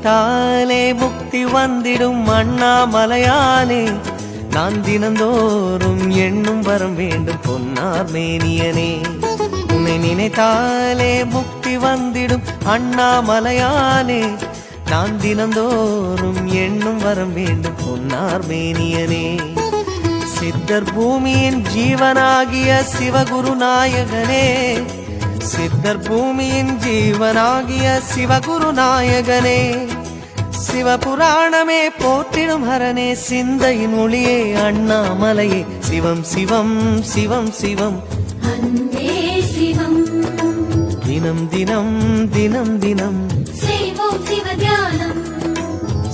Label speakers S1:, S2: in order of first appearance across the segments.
S1: நினைத்தாலே முக்தி வந்திடும் அண்ணாமலையானே, நான் தினந்தோறும் எண்ணும் வரம் வேண்டும் பொன்னார் மேனியனே. உன்னை நினைத்தாலே முக்தி வந்திடும் அண்ணாமலையானே, நான் தினந்தோறும் எண்ணும் வரம் வேண்டும் பொன்னார் மேனியனே. சித்தர் பூமியின் ஜீவனாகிய சிவகுரு நாயகனே, சித்தர் பூமியின் ஜீவனாகிய சிவகுரு நாயகனே, சிவபுராணமே போற்றிடும் ஹரனே, சிந்தையின் ஒளியே அண்ணாமலையே, சிவம் சிவம் சிவம் சிவம்
S2: அன்பே சிவம்.
S1: தினம் தினம் தினம் தினம்
S2: செய்வோம் சிவ தியானம்.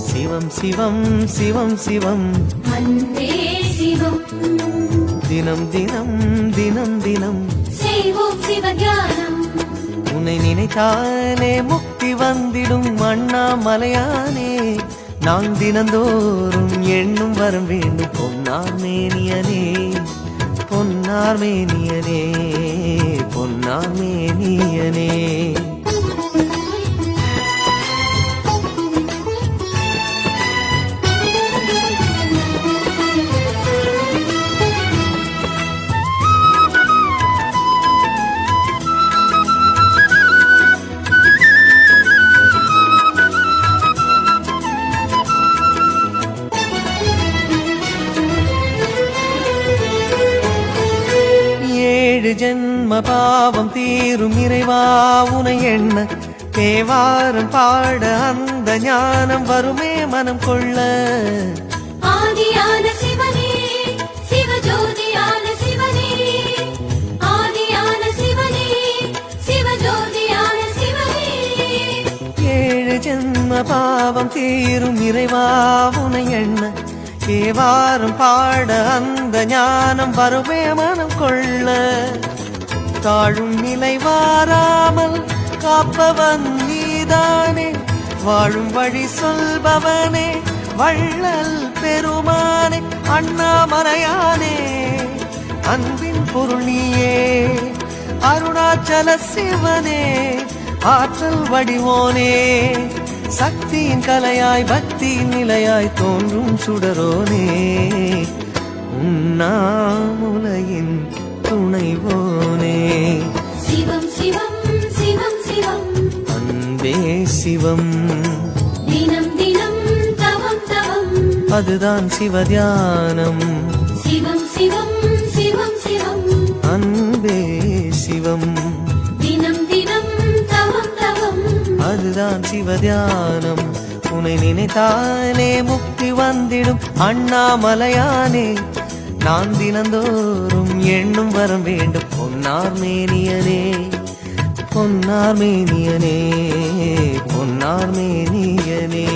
S1: சிவம் சிவம் சிவம் சிவம்
S2: அன்பே சிவம்.
S1: தினம் தினம் தினம் தினம்
S2: செய்வோம் சிவ தியானம்.
S1: உன்னை நினைத்தாலே முக்தி வந்திடும் அண்ணாமலையானே, நான் தினந்தோறும் எண்ணும் வரம் வேண்டும் பொன்னார் மேனியனே, பொன்னார் மேனியனே, பொன்னார் மேனியனே. ஜென்ம பாவம் தீரும் இறைவா உனை எண்ண, தேவாரம் பாட அந்த ஞானம் வருமே மனம் கொள்ள.
S2: ஆதியான சிவனே சிவஜோதியான சிவனே, ஆதியான சிவனே சிவஜோதியான சிவனே.
S1: 7 ஜென்ம பாவம் தீரும் இறைவா உனை எண்ண, தேவாரம் பாட அந்த ஞானம் வருமே மனம் கொள்ள. தாழும் நிலை வாராமல் காப்பவன் நீதானே, வாழும் வழி சொல்பவனே வள்ளல் பெருமானே, அண்ணாமலையானே அன்பின் பொருள் நீயே, அருணாச்சல சிவனே ஆற்றல் வடிவோனே, சக்தியின் கலையாய் பக்தியின் நிலையாய் தோன்றும் சுடரோனே, உண்ணாமுலையின் துணைவோனே.
S2: சிவம் சிவம் சிவம் சிவம்
S1: அன்பே சிவம்.
S2: தினம் தினம் தவம் தவம்,
S1: அதுதான் சிவதியானம்.
S2: சிவம் சிவம் சிவம் சிவம்
S1: அன்பே சிவம்.
S2: தினம் தினம் தவம் தவம்,
S1: அதுதான் சிவதியானம். உன்னை நினைத்தாலே முக்தி வந்திடும் அண்ணாமலையானே, நான் தினந்தோறும் எண்ணும் வரம் வேண்டும் பொன்னார் மேனியனே, பொன்னார் மேனியனே, பொன்னார் மேனியனே.